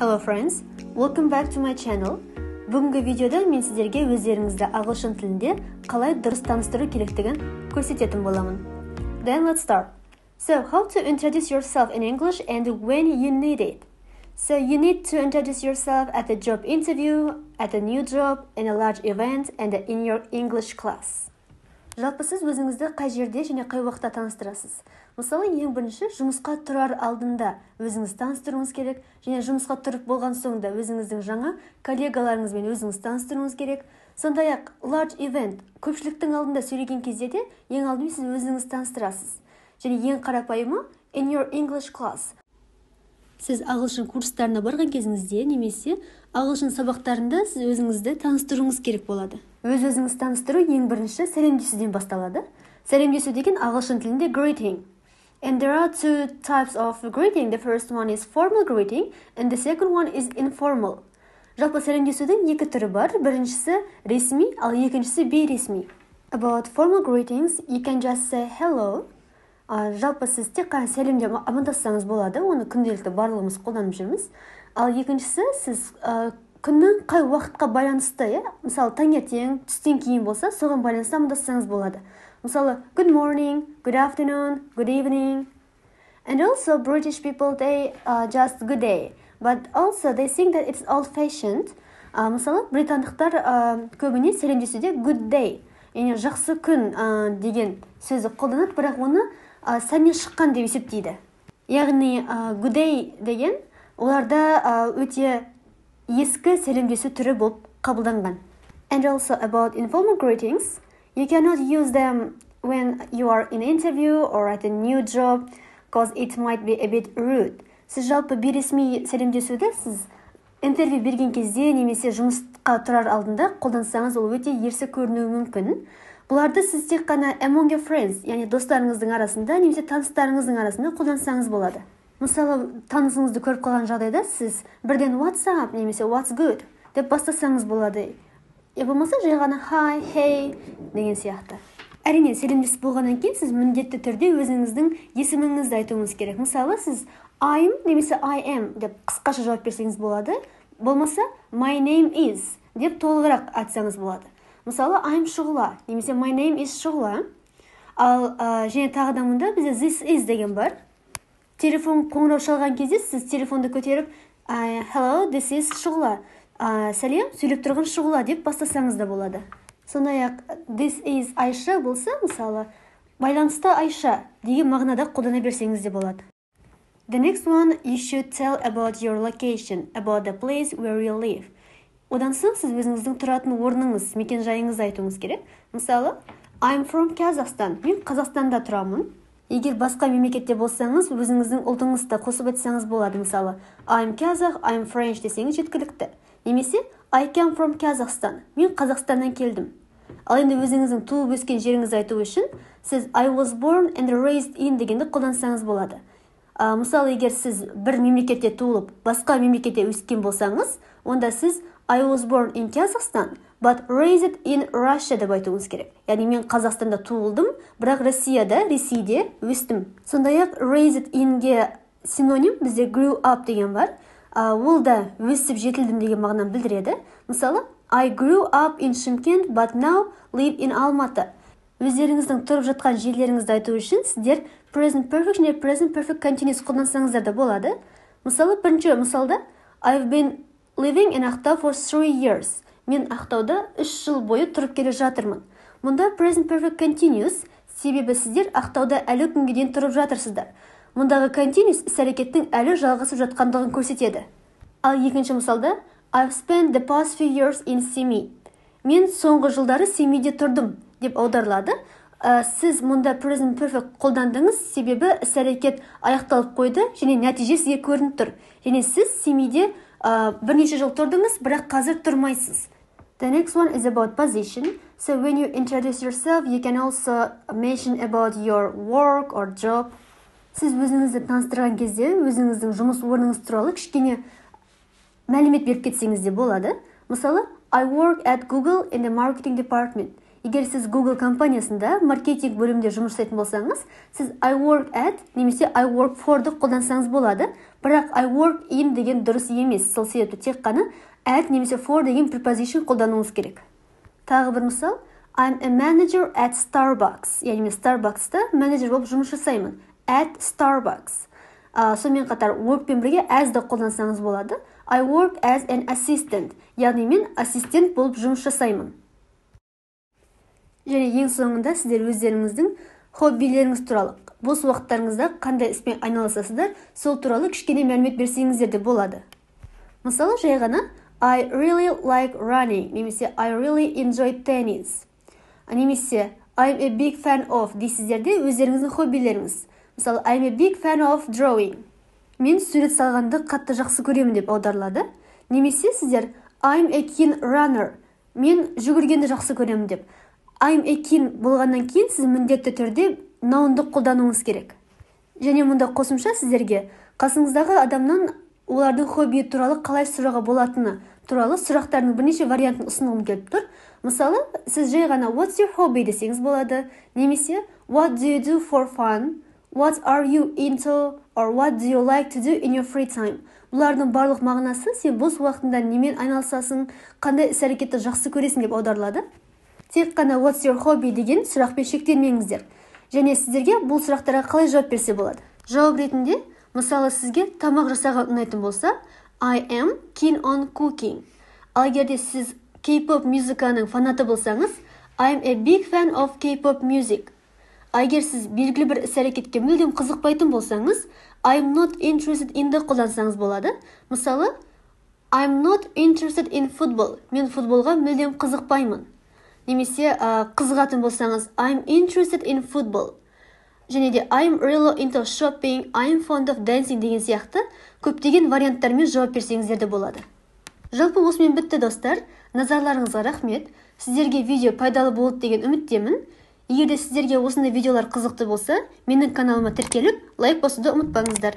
Hello friends, welcome back to my channel. Бүгінгі видеода мен сіздерге өздеріңізді ағылшын тілінде қалай дұрыс таныстыру керектігін көрсететін боламын. Then let's start. So, how to introduce yourself in English and when you need it. So, you need to introduce yourself at a job interview, at a new job, in a large event, and in your English class. Жалпы сіз өзіңізді қай жерде және қай уақытта таныстырасыз. Мысалы, ең бірінші жұмысқа тұрар алдында өзіңіз таныстыруыңыз керек, және жұмысқа тұрып болған соңда өзіңіздің жаңа коллегаларыңызбен өзіңіз таныстыруыңыз керек. Сондай-ақ large event, көпшіліктің алдында сөйлеген кезде де ең алдымен сіз өзіңіз таныстырасыз. Және ең қарапайымы in your English class. Сіз ағылшын курстарына барған кезіңізде немесе ағылшын сабақтарында сіз өзіңізді таныстыруыңыз керек болады. Өз-өзіңіз таныстыру ең бірінші сәлемдесуден басталады. Сәлемдесу деген ағылшын тілінде greeting. And there are two types of greeting. The first one is formal greeting and the second one is informal. Жалпы сәлемдесудің екі түрі бар. Біріншісі ресми, ал екіншісі бейресми. About formal greetings, you can just say hello. Жалпы сіз тек қана сәлемдеп амандассаңыз болады, оны күнделікті барлығымыз қолданып жүрміз. Ал екіншісі сіз күннің қай уақытқа байланысты, мысалы таңертең, түстен кейін болса, соған байланысты амандассаңыз болады. Мысалы good morning, good afternoon, good evening. And also British people, they just good day. But also they think that it's old-fashioned. Мысалы британдықтар көбіне сәлемдесуде good day, яғни жақсы күн деген сөзді қолданады, бірақ оны сәннен шыққан деп есептейді. Яғни good day деген оларда өте ескі сәлемдесу түрі болып қабылданған. And also about informal greetings, you cannot use them when you are in an interview or at a new job because it might be a bit rude. Сіз жалпы бейресми сәлемдесуді сіз интервью берген кезде немесе жұмысқа тұрар алдында қолдансаңыз ол өте ерсі көрінуі мүмкін. Бұларды сіз тек қана among your friends, яғни достарыңыздың арасында немесе таныстарыңыздың арасында қолдансаңыз болады. Мысалы, танысыңызды көріп қалған жағдайда сіз бірден what's up немесе what's good деп бастасаңыз болады. Болмаса жай ғана hi, hey деген сияқты. Әрине, сәлемдесіп болғаннан кейін сіз міндетті түрде өзіңіздің есіміңізді айтуыңыз керек. Мысалы, сіз I'm немесе I am деп қысқаша жауап берсеңіз болады. Болмаса my name is деп толығырақ айтсаңыз болады. Мысалы, I'm Шұғыла, немесе my name is Шұғыла. Ал және тағы да мұнда бізде this is деген бар. Телефон қоңырау шалған кезде сіз телефонды көтеріп hello, this is Шұғыла. Сәлем, сөйлеп тұрған Шұғыла деп бастасаңыз да болады. Сондай-ақ this is Айша болса, мысалы, байланысты Айша деген мағынада қолдана берсеңіз де болады. The next one, you should tell about your location, about the place where you live. Одан соң сіз өзіңіздің тұратын орныңыз, мекен-жайыңызды айтуыңыз керек. Мысалы, I'm from Kazakhstan. Мен Қазақстанда тұрамын. Егер басқа мемлекетте болсаңыз, өзіңіздің ұлтыңызды қосып айтсаңыз болады. Мысалы, I'm Kazakh, I'm French десеңіз жеткілікті. Немесе, I come from Kazakhstan. Мен Қазақстаннан келдім. Ал енді өзіңіздің туып өскен жеріңізді айту үшін, сіз I was born and raised in дегенді қолдансаңыз болады. Мысалы, егер сіз бір мемлекетте туылып, басқа мемлекетте өскен болсаңыз, онда сіз I was born in Kazakhstan, but raised in Russia деп айтуыңыз керек. Яғни мен Қазақстанда туылдым, бірақ Ресейде өстім. Сондай-ақ raised in-ге синоним бізде grew up деген бар. Ол да өсіп жетілдім деген мағынаны білдіреді. Мысалы, I grew up in Shymkent, but now live in Almaty. Өздеріңіздің тұрып жатқан жерлеріңізді айту үшін сіздер present perfect және present perfect continuous қолдансаңыздар да болады. Мысалы, бірінші мысалда I've been living in Ақтау for 3 years. Мен Ақтауда 3 жыл бойы тұрып келе жатырмын. Мұнда present perfect continuous, себебі сіздер Ақтауда әлі күнге дейін тұрып жатырсыздар. Мұндағы continuous іс-әрекеттің әлі жалғасып жатқандығын көрсетеді. Ал екінші мысалда I've spent the past few years in Семей. Мен соңғы жылдары Семейде тұрдым деп аударылады. Сіз мұнда present perfect қолдандыңыз, себебі іс-әрекет аяқталып қойды және нәтиже сізге көрініп тұр. Және сіз Семейде бірнеше жыл тұрдыңыз, бірақ қазір тұрмайсыз. The next one is about position. So when you introduce yourself, you can also mention about your work or job. Сіз өзіңізді таныстырған кезде, өзіңіздің жұмыс орныңыз туралы кішкене мәлімет беріп кетсеңіз де болады. Мысалы, I work at Google in the marketing department. егер сіз Google компаниясында маркетинг бөлімінде жұмыс жасайтын болсаңыз, сіз I work at немесе I work for-ды қолдансаңыз болады, бірақ I work in деген дұрыс емес. Сол себепті тек қана at немесе for деген preposition қолдануыңыз керек. Тағы бір мысал, I'm a manager at Starbucks. Яғни мен Starbucks'та менеджер болып жұмыс жасаймын. At Starbucks. Сонымен қатар work пен бірге as-ды қолдансаңыз болады. I work as an assistant. Яғни мен ассистент болып жұмыс жасаймын. Және ең соңында сіздер өздеріңіздің хоббилеріңіз туралы, бос уақыттарыңызда қандай іспен айналысасыздар, сол туралы кішкене мәлімет берсеңіздер де болады. Мысалы, жай ғана I really like running немесе I really enjoy tennis. Немесе I'm a big fan of дейсіздер де өздеріңіздің хоббилеріңіз. Мысалы, I'm a big fan of drawing. Мен сурет салғанды қатты жақсы көремін деп аударылады. Немесе сіздер I'm a keen runner. Мен жүгіргенді жақсы көремін деп. I'm a keen болғаннан кейін сіз міндетті түрде noun-ды қолдануыңыз керек. Және мұнда қосымша сіздерге қасыңыздағы адамнан олардың хобби туралы қалай сұрауға болатыны туралы сұрақтардың бірнеше вариантын ұсынғым келіп тұр. Мысалы, сіз жай ғана what's your hobby десеңіз болады, немесе what do you do for fun, what are you into, or what do you like to do in your free time. Бұлардың барлық мағынасы сен бос уақытында немен айналысасың, қандай іс-әрекетті жақсы көресің деп аударылады. Тек қана what's your hobby деген сұрақпен шектелмеңіздер. Және сіздерге бұл сұрақтарға қалай жауап берсе болады. Жауап ретінде, мысалы сізге тамақ жасауға ұнайтын болса, I am keen on cooking. Ал егерде сіз K-pop музыканың фанаты болсаңыз, I'm a big fan of K-pop music. Егер сіз белгілі бір іс-әрекетке мүлдем қызықпайтын болсаңыз, I'm not interested in-ді қолдансаңыз болады. Мысалы, I'm not interested in football. Мен футболға мүлдем қызықпаймын. Немесе қызығатын болсаңыз, I'm interested in football. Және де I'm really into shopping, I'm fond of dancing деген сияқты көптеген варианттармен жауап берсеңіздер де болады. Жалпы осымен бітті достар. Назарларыңызға рахмет. Сіздерге видео пайдалы болды деген үміттемін. Егер де сіздерге осындай видеолар қызықты болса, менің каналыма тіркеліп, лайк басуды ұмытпаңыздар.